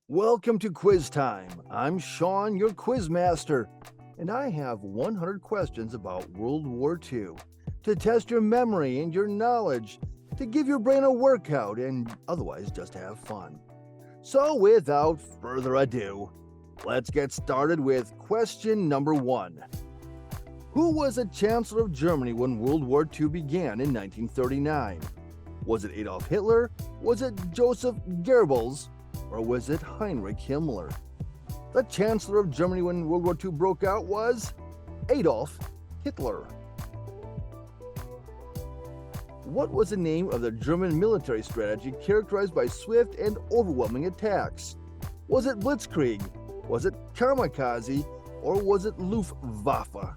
Welcome to Quiz Time. I'm Sean, your quiz master, and I have 100 questions about World War II to test your memory and your knowledge, to give your brain a workout, and otherwise just have fun. So, without further ado, let's get started with question number 1. Who was the Chancellor of Germany when World War II began in 1939? Was it Adolf Hitler? Was it Joseph Goebbels? Or was it Heinrich Himmler? The Chancellor of Germany when World War II broke out was Adolf Hitler. What was the name of the German military strategy characterized by swift and overwhelming attacks? Was it Blitzkrieg? Was it Kamikaze? Or was it Luftwaffe?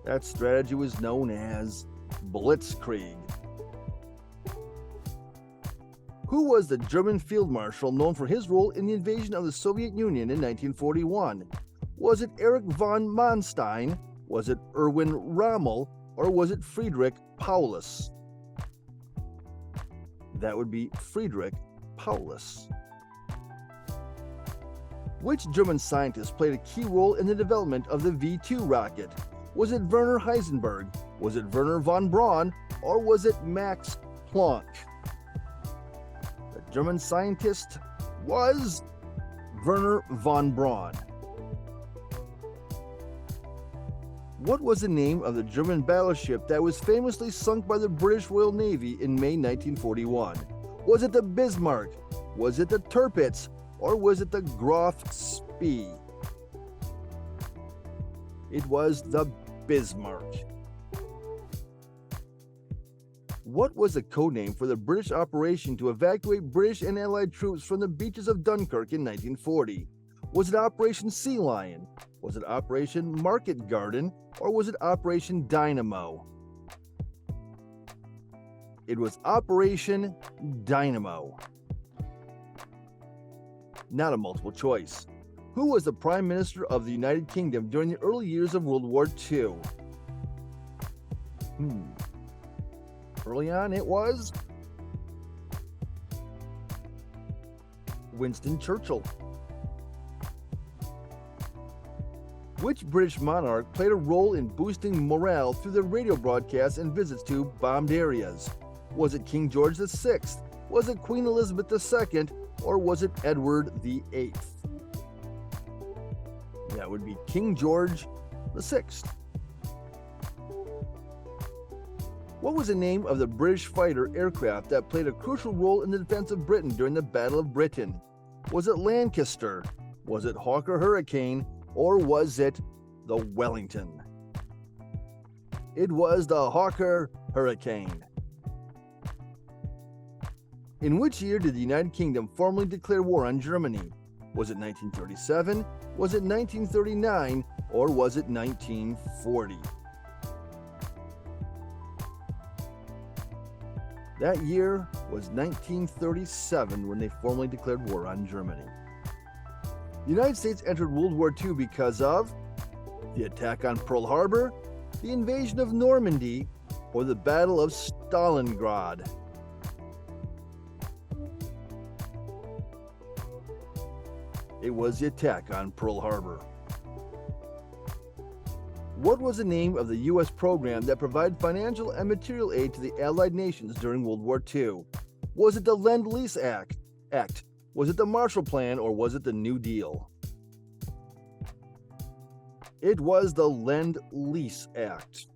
That strategy was known as Blitzkrieg. Who was the German field marshal known for his role in the invasion of the Soviet Union in 1941? Was it Erich von Manstein? Was it Erwin Rommel? Or was it Friedrich Paulus? That would be Friedrich Paulus. Which German scientist played a key role in the development of the V-2 rocket? Was it Werner Heisenberg? Was it Werner von Braun? Or was it Max Planck? The German scientist was Werner von Braun. What was the name of the German battleship that was famously sunk by the British Royal Navy in May 1941? Was it the Bismarck? Was it the Tirpitz? Or was it the Graf Spee? It was the Bismarck. What was the codename for the British operation to evacuate British and Allied troops from the beaches of Dunkirk in 1940? Was it Operation Sea Lion? Was it Operation Market Garden? Or was it Operation Dynamo? It was Operation Dynamo. Not a multiple choice. Who was the Prime Minister of the United Kingdom during the early years of World War II? Early on, it was Winston Churchill. Which British monarch played a role in boosting morale through their radio broadcasts and visits to bombed areas? Was it King George VI? Was it Queen Elizabeth II? Or was it Edward VIII? That would be King George VI. What was the name of the British fighter aircraft that played a crucial role in the defense of Britain during the Battle of Britain? Was it Lancaster? Was it Hawker Hurricane? Or was it the Wellington? It was the Hawker Hurricane. In which year did the United Kingdom formally declare war on Germany? Was it 1937? Was it 1939? Or was it 1940? That year was 1937 when they formally declared war on Germany. The United States entered World War II because of the attack on Pearl Harbor, the invasion of Normandy, or the Battle of Stalingrad. It was the attack on Pearl Harbor. What was the name of the U.S. program that provided financial and material aid to the Allied nations during World War II? Was it the Lend-Lease Act? Was it the Marshall Plan, or was it the New Deal? It was the Lend-Lease Act.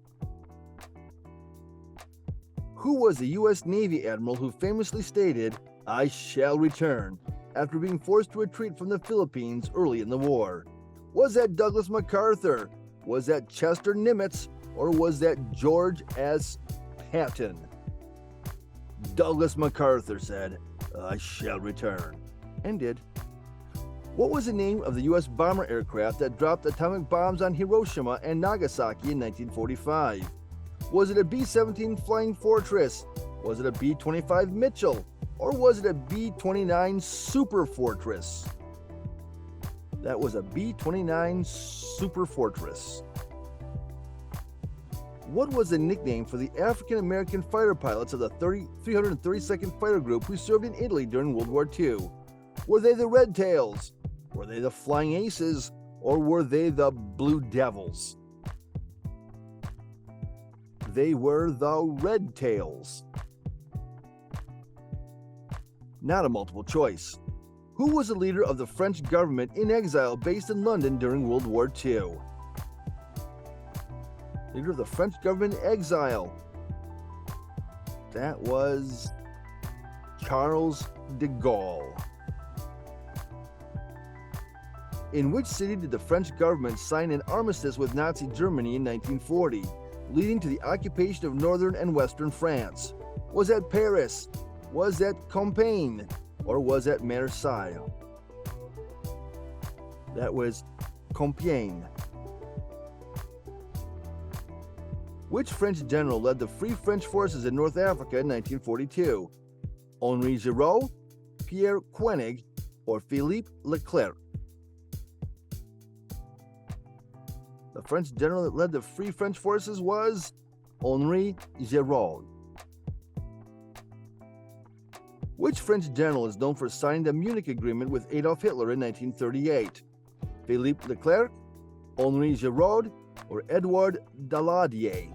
Who was the U.S. Navy admiral who famously stated, "I shall return," after being forced to retreat from the Philippines early in the war? Was that Douglas MacArthur? Was that Chester Nimitz? Or was that George S. Patton? Douglas MacArthur said, "I shall return," and did. What was the name of the U.S. bomber aircraft that dropped atomic bombs on Hiroshima and Nagasaki in 1945? Was it a B-17 Flying Fortress? Was it a B-25 Mitchell? Or was it a B-29 Super Fortress? That was a B-29 Super Fortress. What was the nickname for the African-American fighter pilots of the 332nd Fighter Group who served in Italy during World War II? Were they the Red Tails? Were they the Flying Aces? Or were they the Blue Devils? They were the Red Tails. Not a multiple choice. Who was the leader of the French government in exile based in London during World War II? Leader of the French government in exile. That was Charles de Gaulle. In which city did the French government sign an armistice with Nazi Germany in 1940, leading to the occupation of northern and western France? Was that Paris? Was that Compiègne? Or was that Marseille? That was Compiègne. Which French general led the Free French forces in North Africa in 1942? Henri Giraud, Pierre Koenig, or Philippe Leclerc? The French general that led the Free French forces was Henri Giraud. Which French general is known for signing the Munich Agreement with Adolf Hitler in 1938? Philippe Leclerc, Henri Giraud, or Edouard Daladier?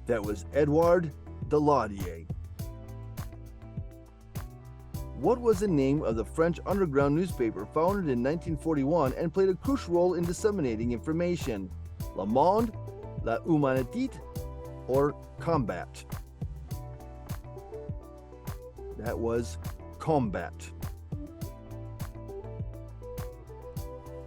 That was Edouard Daladier. What was the name of the French underground newspaper founded in 1941 and played a crucial role in disseminating information? Le Monde, La Humanité, or Combat? That was Combat.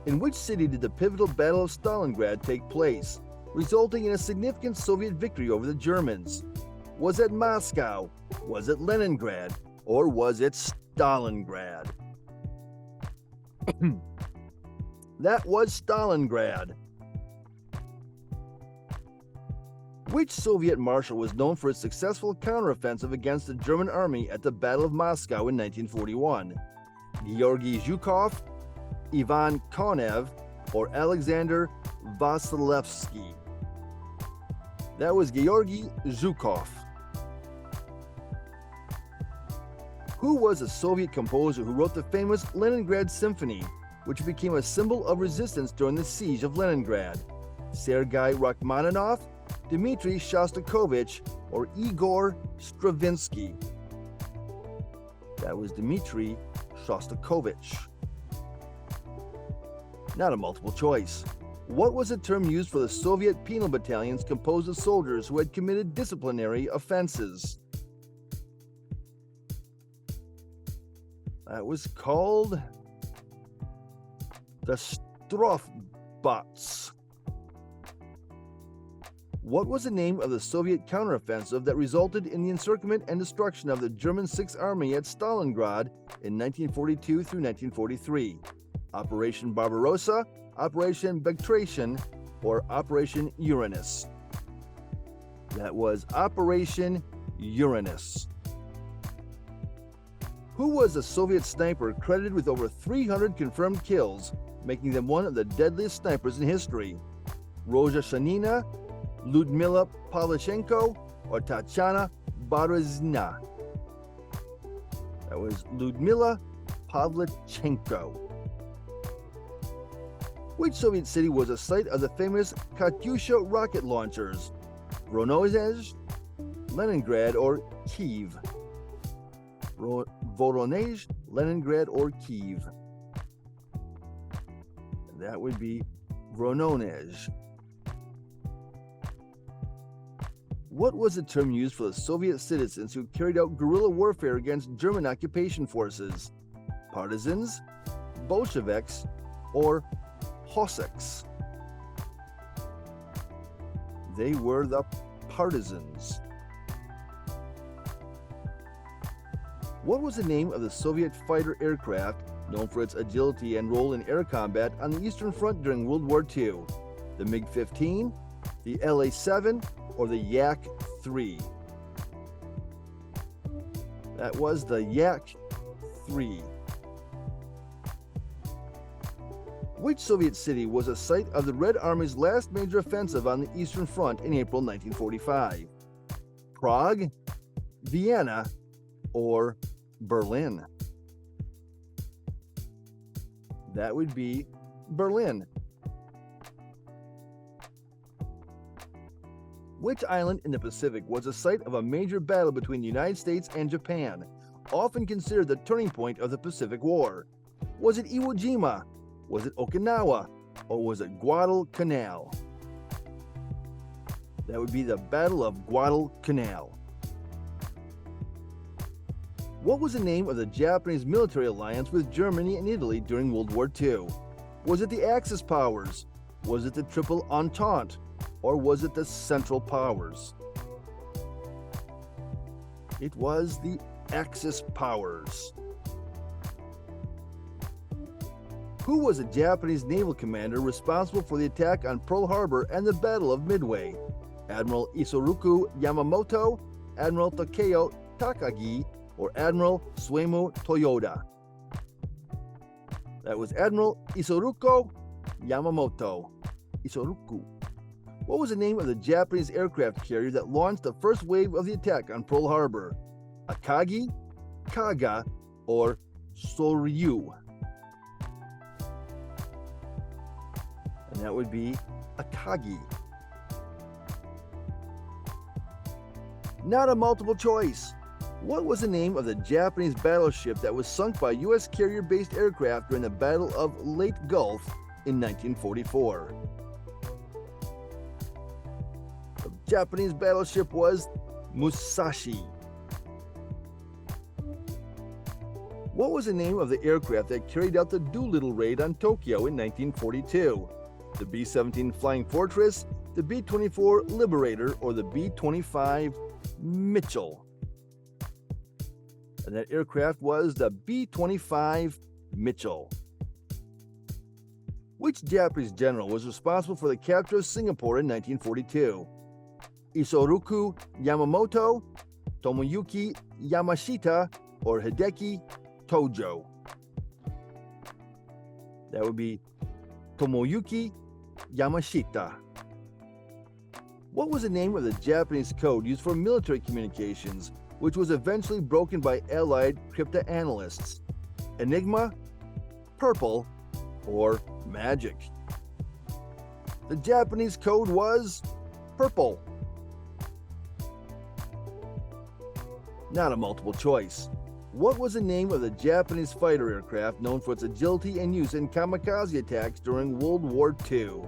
In which city did the pivotal Battle of Stalingrad take place, resulting in a significant Soviet victory over the Germans? Was it Moscow? Was it Leningrad? Or was it Stalingrad? That was Stalingrad. Which Soviet marshal was known for his successful counteroffensive against the German army at the Battle of Moscow in 1941? Georgy Zhukov, Ivan Konev, or Alexander Vasilevsky? That was Georgy Zhukov. Who was a Soviet composer who wrote the famous Leningrad Symphony, which became a symbol of resistance during the siege of Leningrad? Sergei Rachmaninoff, Dmitri Shostakovich, or Igor Stravinsky? That was Dmitri Shostakovich. Not a multiple choice. What was the term used for the Soviet penal battalions composed of soldiers who had committed disciplinary offenses? That was called the Strafbots. What was the name of the Soviet counteroffensive that resulted in the encirclement and destruction of the German Sixth Army at Stalingrad in 1942 through 1943? Operation Barbarossa, Operation Victories, or Operation Uranus? That was Operation Uranus. Who was a Soviet sniper credited with over 300 confirmed kills, making them one of the deadliest snipers in history? Rozha Shanina, Ludmila Pavlichenko, or Tatiana Berezina? That was Ludmila Pavlichenko. Which Soviet city was a site of the famous Katyusha rocket launchers? Voronezh, Leningrad, or Kiev? Voronezh, Leningrad, or Kiev? That would be Voronezh. What was the term used for the Soviet citizens who carried out guerrilla warfare against German occupation forces? Partisans, Bolsheviks, or Cossacks? They were the partisans. What was the name of the Soviet fighter aircraft known for its agility and role in air combat on the Eastern Front during World War II? The MiG-15, the LA-7, or the Yak-3? That was the Yak-3. Which Soviet city was a site of the Red Army's last major offensive on the Eastern Front in April 1945? Prague, Vienna, or Berlin? That would be Berlin. Which island in the Pacific was the site of a major battle between the United States and Japan, often considered the turning point of the Pacific War? Was it Iwo Jima? Was it Okinawa? Or was it Guadalcanal? That would be the Battle of Guadalcanal. What was the name of the Japanese military alliance with Germany and Italy during World War II? Was it the Axis powers? Was it the Triple Entente? Or was it the Central Powers? It was the Axis powers. Who was the Japanese naval commander responsible for the attack on Pearl Harbor and the Battle of Midway? Admiral Isoroku Yamamoto, Admiral Takeo Takagi, or Admiral Suemu Toyoda? That was Admiral Isoroku Yamamoto. Isoroku. What was the name of the Japanese aircraft carrier that launched the first wave of the attack on Pearl Harbor? Akagi, Kaga, or Soryu? And that would be Akagi. Not a multiple choice. What was the name of the Japanese battleship that was sunk by U.S. carrier-based aircraft during the Battle of Leyte Gulf in 1944? The Japanese battleship was Musashi. What was the name of the aircraft that carried out the Doolittle raid on Tokyo in 1942? The B-17 Flying Fortress, the B-24 Liberator, or the B-25 Mitchell? And that aircraft was the B-25 Mitchell. Which Japanese general was responsible for the capture of Singapore in 1942? Isoroku Yamamoto, Tomoyuki Yamashita, or Hideki Tojo? That would be Tomoyuki Yamashita. What was the name of the Japanese code used for military communications, which was eventually broken by Allied cryptanalysts? Enigma, Purple, or Magic? The Japanese code was Purple. Not a multiple choice. What was the name of the Japanese fighter aircraft known for its agility and use in kamikaze attacks during World War II?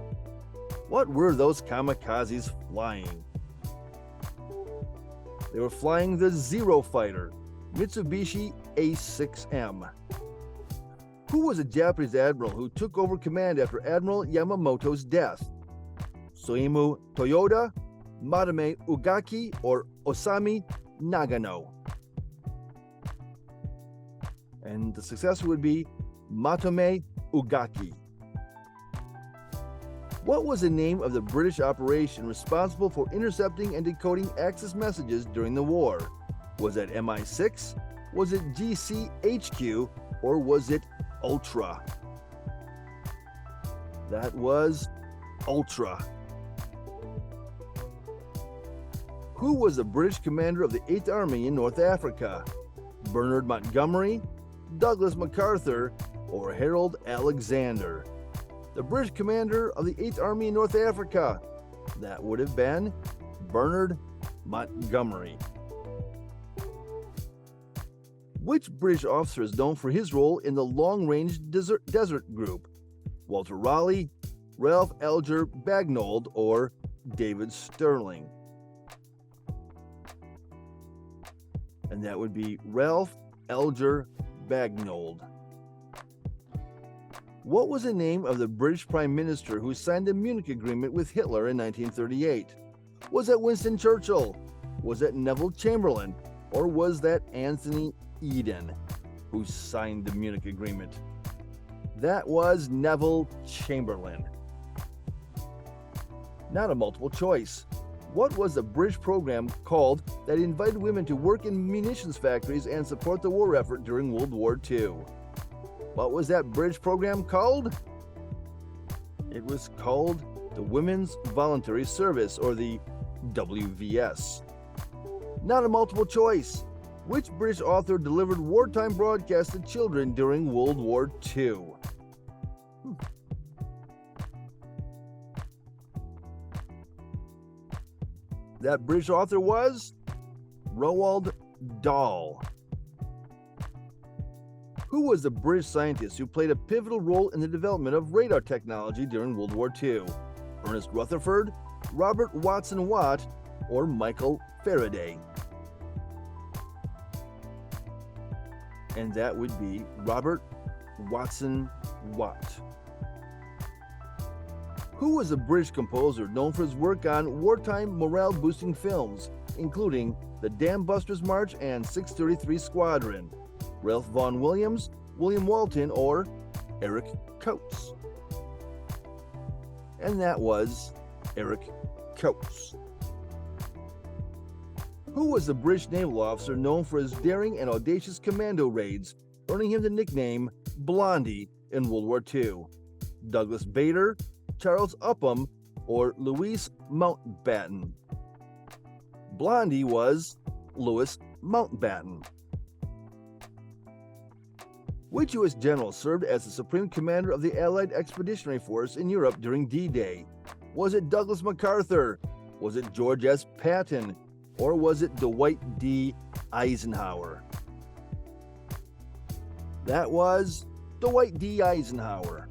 What were those kamikazes flying? They were flying the Zero Fighter, Mitsubishi A6M. Who was a Japanese admiral who took over command after Admiral Yamamoto's death? Suemu Toyoda, Matame Ugaki, or Osami Nagano? And the successor would be Matame Ugaki. What was the name of the British operation responsible for intercepting and decoding Axis messages during the war? Was it MI6? Was it GCHQ? Or was it Ultra? That was Ultra. Who was the British commander of the 8th Army in North Africa? Bernard Montgomery, Douglas MacArthur, or Harold Alexander? The British commander of the 8th Army in North Africa. That would have been Bernard Montgomery. Which British officer is known for his role in the Long-Range Desert Group? Walter Raleigh, Ralph Alger Bagnold, or David Stirling? And that would be Ralph Alger Bagnold. What was the name of the British Prime Minister who signed the Munich Agreement with Hitler in 1938? Was that Winston Churchill? Was that Neville Chamberlain? Or was that Anthony Eden who signed the Munich Agreement? That was Neville Chamberlain. Not a multiple choice. What was the British program called that invited women to work in munitions factories and support the war effort during World War II? What was that British program called? It was called the Women's Voluntary Service, or the WVS. Not a multiple choice. Which British author delivered wartime broadcasts to children during World War II? That British author was Roald Dahl. Who was the British scientist who played a pivotal role in the development of radar technology during World War II? Ernest Rutherford, Robert Watson Watt, or Michael Faraday? And that would be Robert Watson Watt. Who was a British composer known for his work on wartime morale-boosting films, including The Dam Busters March and 633 Squadron? Ralph Vaughan Williams, William Walton, or Eric Coates? And that was Eric Coates. Who was the British naval officer known for his daring and audacious commando raids, earning him the nickname Blondie in World War II? Douglas Bader, Charles Upham, or Louis Mountbatten? Blondie was Louis Mountbatten. Which U.S. general served as the Supreme Commander of the Allied Expeditionary Force in Europe during D-Day? Was it Douglas MacArthur? Was it George S. Patton? Or was it Dwight D. Eisenhower? That was Dwight D. Eisenhower.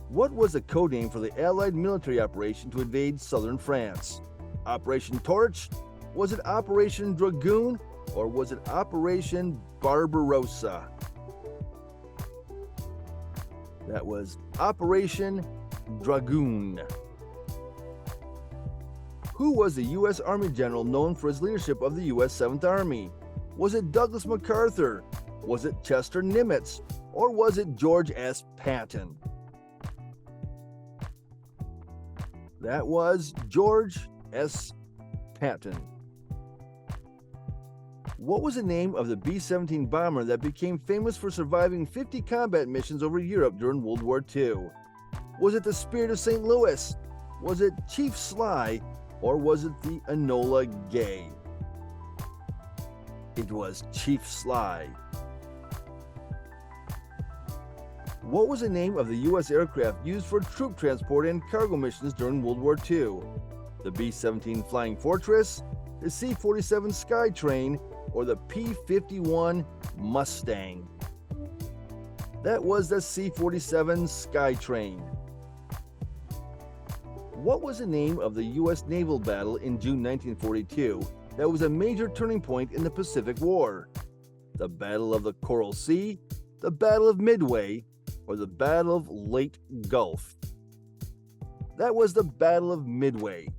What was the code name for the Allied military operation to invade southern France? Operation Torch? Was it Operation Dragoon? Or was it Operation Barbarossa? That was Operation Dragoon. Who was the U.S. Army general known for his leadership of the U.S. 7th Army? Was it Douglas MacArthur? Was it Chester Nimitz? Or was it George S. Patton? That was George S. Patton. What was the name of the B-17 bomber that became famous for surviving 50 combat missions over Europe during World War II? Was it the Spirit of St. Louis? Was it Chief Sly? Or was it the Enola Gay? It was Chief Sly. What was the name of the U.S. aircraft used for troop transport and cargo missions during World War II? The B-17 Flying Fortress, the C-47 Skytrain, or the P-51 Mustang? That was the C-47 Skytrain. What was the name of the U.S. naval battle in June 1942 that was a major turning point in the Pacific War? The Battle of the Coral Sea, the Battle of Midway, or the Battle of Leyte Gulf? That was the Battle of Midway.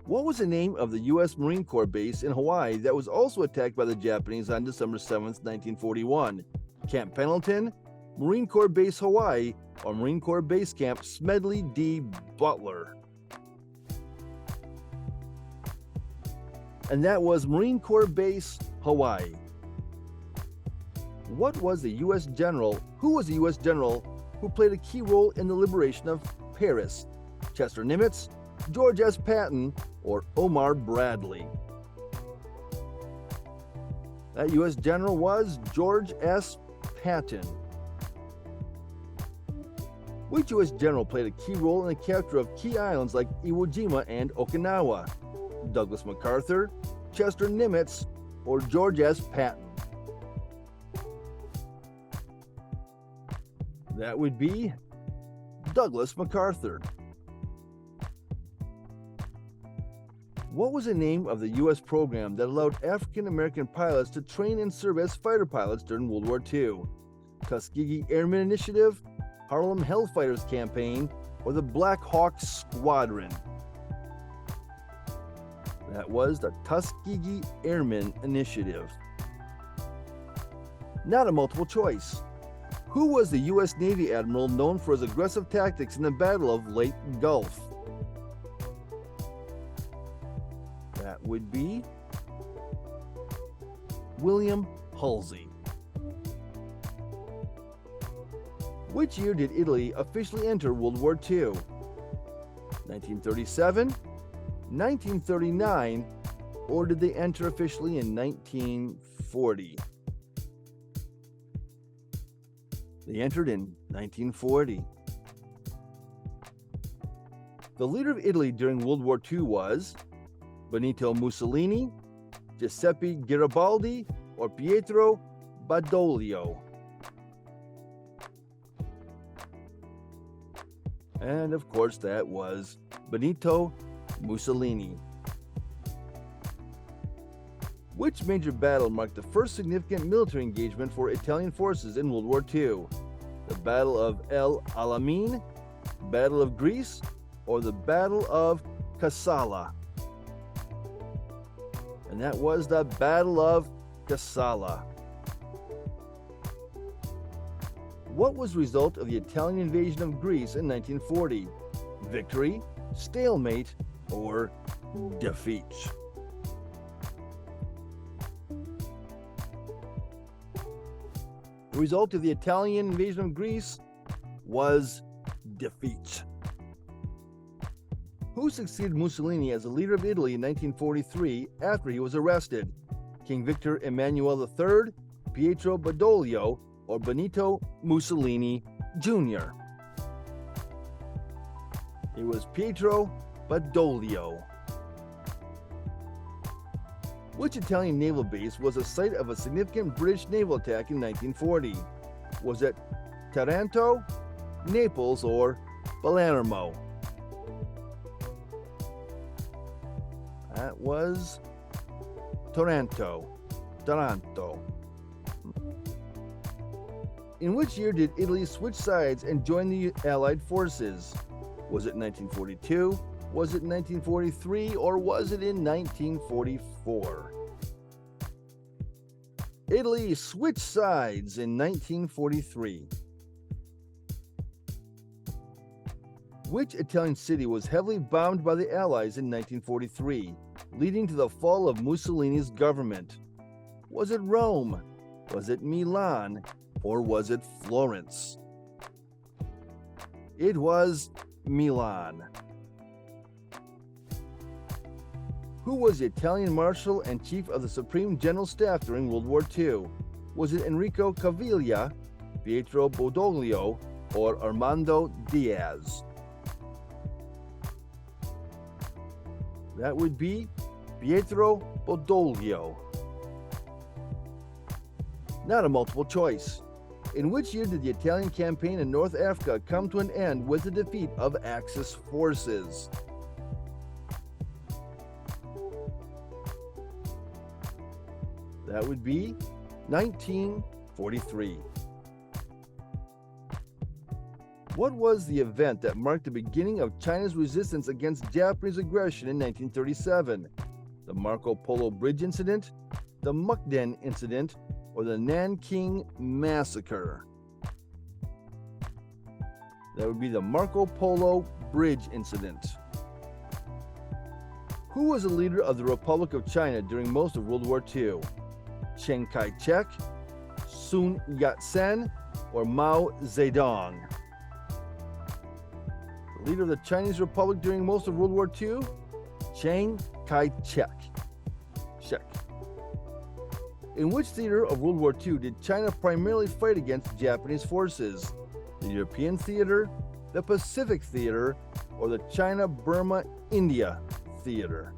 What was the name of the U.S. Marine Corps base in Hawaii that was also attacked by the Japanese on December 7, 1941? Camp Pendleton, Marine Corps Base Hawaii, or Marine Corps Base Camp Smedley D. Butler? And that was Marine Corps Base Hawaii. What was the U.S. general? Who was the U.S. general who played a key role in the liberation of Paris? Chester Nimitz, George S. Patton, or Omar Bradley? That U.S. general was George S. Patton. Which U.S. general played a key role in the capture of key islands like Iwo Jima and Okinawa? Douglas MacArthur, Chester Nimitz, or George S. Patton? That would be Douglas MacArthur. What was the name of the U.S. program that allowed African American pilots to train and serve as fighter pilots during World War II? Tuskegee Airmen Initiative, Harlem Hellfighters Campaign, or the Black Hawk Squadron? That was the Tuskegee Airmen Initiative. Not a multiple choice. Who was the U.S. Navy admiral known for his aggressive tactics in the Battle of Leyte Gulf? That would be William Halsey. Which year did Italy officially enter World War II? 1937, 1939, or did they enter officially in 1940? They entered in 1940. The leader of Italy during World War II was Benito Mussolini, Giuseppe Garibaldi, or Pietro Badoglio. And of course, that was Benito Mussolini. Which major battle marked the first significant military engagement for Italian forces in World War II? The Battle of El Alamein, Battle of Greece, or the Battle of Kassala? And that was the Battle of Kassala. What was the result of the Italian invasion of Greece in 1940? Victory, stalemate, or defeat? The result of the Italian invasion of Greece was defeat. Who succeeded Mussolini as the leader of Italy in 1943 after he was arrested? King Victor Emmanuel III, Pietro Badoglio, or Benito Mussolini Jr.? It was Pietro Badoglio. Which Italian naval base was the site of a significant British naval attack in 1940? Was it Taranto, Naples, or Palermo? That was Taranto. In which year did Italy switch sides and join the Allied forces? Was it 1942? Was it 1943? Or was it in 1944? Italy switched sides in 1943. Which Italian city was heavily bombed by the Allies in 1943, leading to the fall of Mussolini's government? Was it Rome? Was it Milan? Or was it Florence? It was Milan. Who was the Italian Marshal and Chief of the Supreme General Staff during World War II? Was it Enrico Caviglia, Pietro Badoglio, or Armando Diaz? That would be Pietro Badoglio. Not a multiple choice. In which year did the Italian campaign in North Africa come to an end with the defeat of Axis forces? That would be 1943. What was the event that marked the beginning of China's resistance against Japanese aggression in 1937? The Marco Polo Bridge Incident, the Mukden Incident, or the Nanking Massacre? That would be the Marco Polo Bridge Incident. Who was the leader of the Republic of China during most of World War II? Chiang Kai-shek, Sun Yat-sen, or Mao Zedong? The leader of the Chinese Republic during most of World War II? Chiang Kai-shek. In which theater of World War II did China primarily fight against Japanese forces? The European theater, the Pacific theater, or the China-Burma-India theater?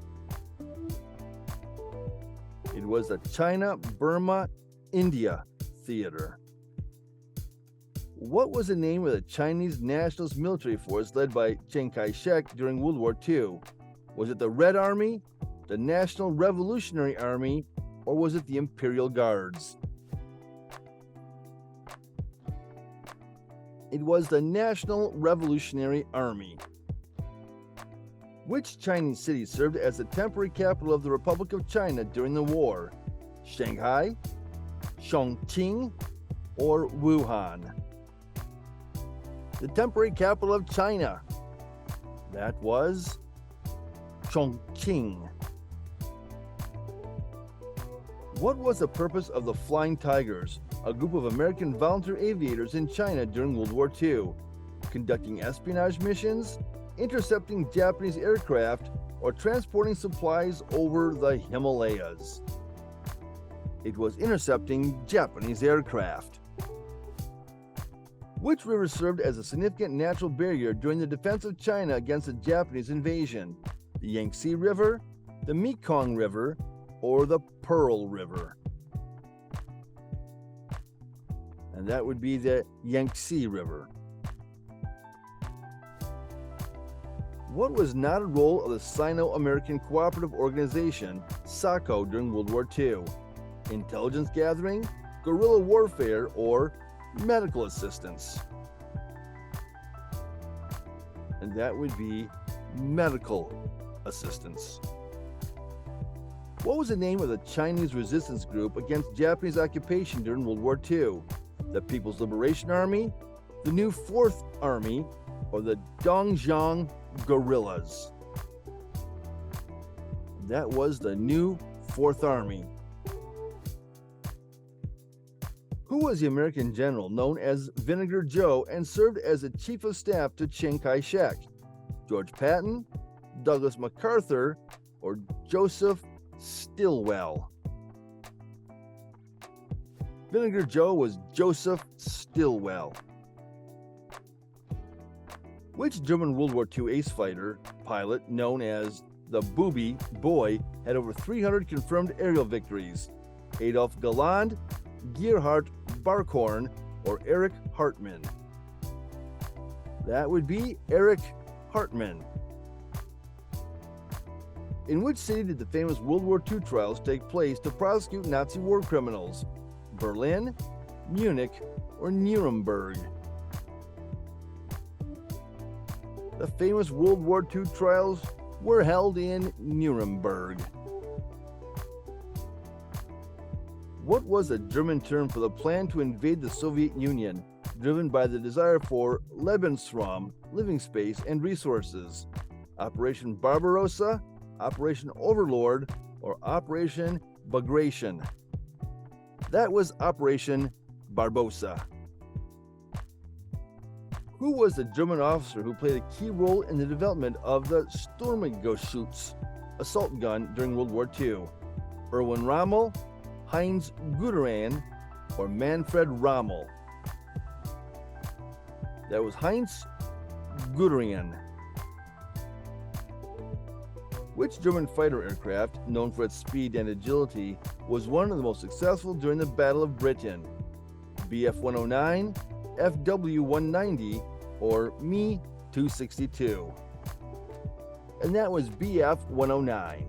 It was the China-Burma-India theater. What was the name of the Chinese Nationalist Military Force led by Chiang Kai-shek during World War II? Was it the Red Army, the National Revolutionary Army, or was it the Imperial Guards? It was the National Revolutionary Army. Which Chinese city served as the temporary capital of the Republic of China during the war? Shanghai, Chongqing, or Wuhan? The temporary capital of China. That was Chongqing. What was the purpose of the Flying Tigers, a group of American volunteer aviators in China during World War II? Conducting espionage missions, intercepting Japanese aircraft, or transporting supplies over the Himalayas. It was intercepting Japanese aircraft. Which river served as a significant natural barrier during the defense of China against the Japanese invasion? The Yangtze River, the Mekong River, or the Pearl River? And that would be the Yangtze River. What was not a role of the Sino-American Cooperative Organization, SACO, during World War II? Intelligence gathering, guerrilla warfare, or medical assistance? And that would be medical assistance. What was the name of the Chinese resistance group against Japanese occupation during World War II? The People's Liberation Army, the New Fourth Army, or the Dongjiang Guerrillas? That was the New Fourth Army. Who was the American general known as Vinegar Joe and served as the chief of staff to Chiang Kai-shek? George Patton, Douglas MacArthur, or Joseph Stilwell? Vinegar Joe was Joseph Stilwell. Which German World War II ace fighter pilot known as the Booby Boy had over 300 confirmed aerial victories? Adolf Galland, Gerhard Barkhorn, or Eric Hartmann? That would be Eric Hartmann. In which city did the famous World War II trials take place to prosecute Nazi war criminals? Berlin, Munich, or Nuremberg? The famous World War II trials were held in Nuremberg. What was a German term for the plan to invade the Soviet Union, driven by the desire for Lebensraum, living space, and resources? Operation Barbarossa, Operation Overlord, or Operation Bagration? That was Operation Barbarossa. Who was the German officer who played a key role in the development of the Sturmgeschütz assault gun during World War II? Erwin Rommel, Heinz Guderian, or Manfred Rommel? That was Heinz Guderian. Which German fighter aircraft, known for its speed and agility, was one of the most successful during the Battle of Britain? Bf-109, FW-190, or Me-262? And that was Bf-109.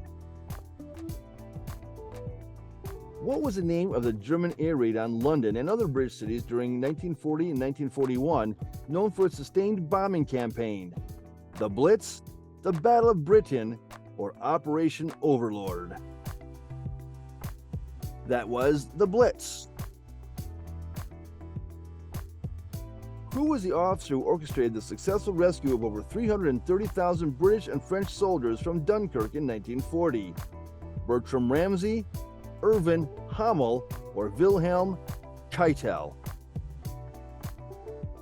What was the name of the German air raid on London and other British cities during 1940 and 1941, known for its sustained bombing campaign? The Blitz, the Battle of Britain, or Operation Overlord? That was the Blitz. Who was the officer who orchestrated the successful rescue of over 330,000 British and French soldiers from Dunkirk in 1940? Bertram Ramsay, Irvin Hamel, or Wilhelm Keitel?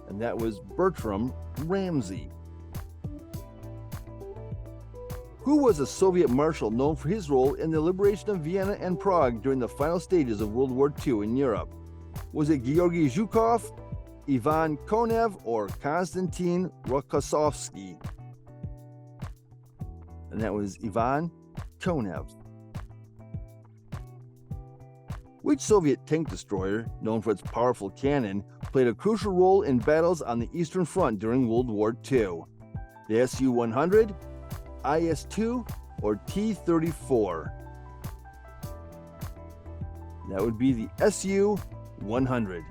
And that was Bertram Ramsay. Who was a Soviet marshal known for his role in the liberation of Vienna and Prague during the final stages of World War II in Europe? Was it Georgy Zhukov, Ivan Konev, or Konstantin Rokossovsky? And that was Ivan Konev. Which Soviet tank destroyer, known for its powerful cannon, played a crucial role in battles on the Eastern Front during World War II? The Su-100, IS-2, or T-34? That would be the Su-100.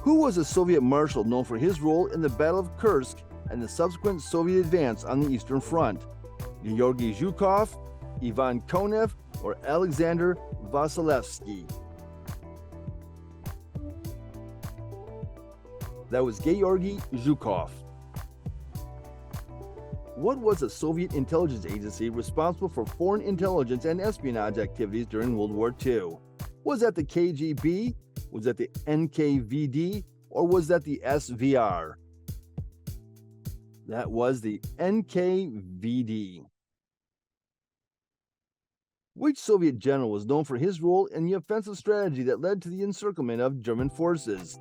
Who was a Soviet marshal known for his role in the Battle of Kursk and the subsequent Soviet advance on the Eastern Front? Georgy Zhukov, Ivan Konev, or Alexander Vasilevsky? That was Georgy Zhukov. What was a Soviet intelligence agency responsible for foreign intelligence and espionage activities during World War II? Was that the KGB? Was that the NKVD? Or was that the SVR? That was the NKVD. Which Soviet general was known for his role in the offensive strategy that led to the encirclement of German forces?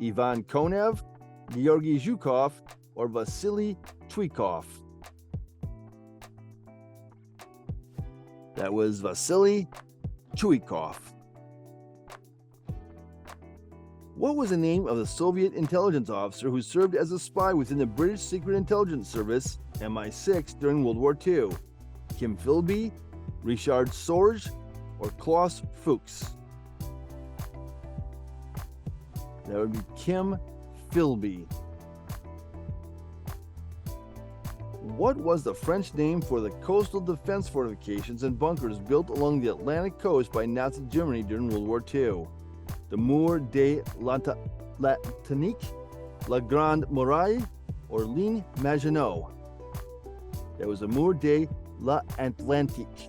Ivan Konev, Georgy Zhukov, or Vasily Chuikov? That was Vasily Chuikov. What was the name of the Soviet intelligence officer who served as a spy within the British Secret Intelligence Service, MI6, during World War II? Kim Philby, Richard Sorge, or Klaus Fuchs? That would be Kim Philby. What was the French name for the coastal defense fortifications and bunkers built along the Atlantic coast by Nazi Germany during World War II? The Mur de l'Atlantique, La Grande Muraille, or Ligne Maginot? That was the Mur de l'Atlantique.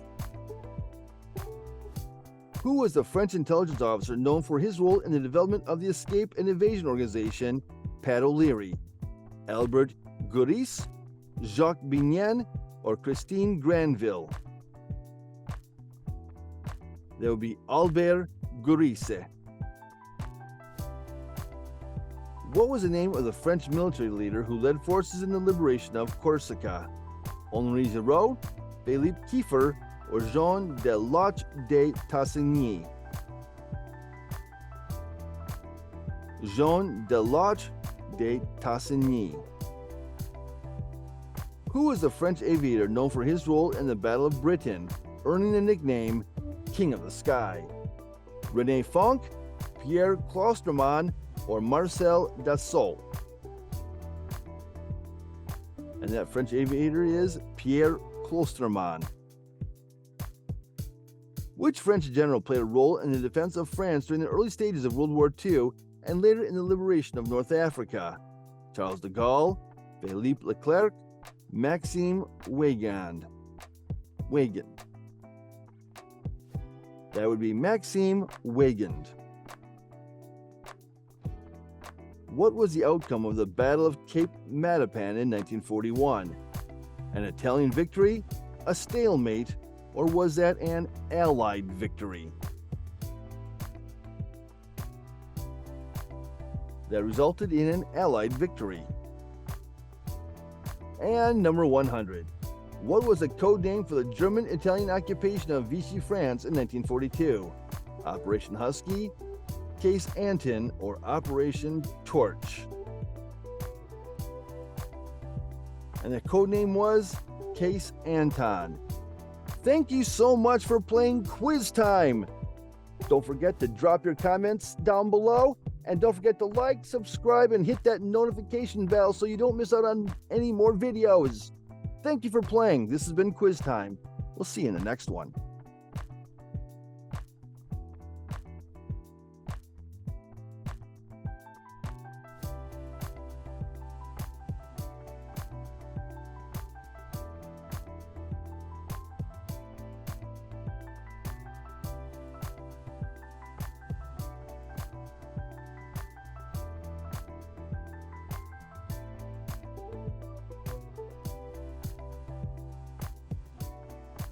Who was the French intelligence officer known for his role in the development of the escape and evasion organization, Pat O'Leary? Albert Gourice, Jacques Bignan, or Christine Granville? That would be Albert Gourice. What was the name of the French military leader who led forces in the liberation of Corsica? Henri Giraud, Philippe Kieffer, or Jean de Loche de Tassigny? Jean de Loche de Tassigny. Who was the French aviator known for his role in the Battle of Britain, earning the nickname King of the Sky? René Fonck, Pierre Clostermann, or Marcel Dassault? And that French aviator is Pierre Clostermann. Which French general played a role in the defense of France during the early stages of World War II and later in the liberation of North Africa? Charles de Gaulle, Philippe Leclerc, Maxime Weygand. That would be Maxime Weygand. What was the outcome of the Battle of Cape Matapan in 1941? An Italian victory, a stalemate, or was that an Allied victory? That resulted in an Allied victory. And number 100. What was the code name for the German-Italian occupation of Vichy, France in 1942? Operation Husky, Case Anton, or Operation Torch? And the code name was Case Anton. Thank you so much for playing Quiz Time. Don't forget to drop your comments down below, and don't forget to like, subscribe, and hit that notification bell so you don't miss out on any more videos. Thank you for playing. This has been Quiz Time. We'll see you in the next one.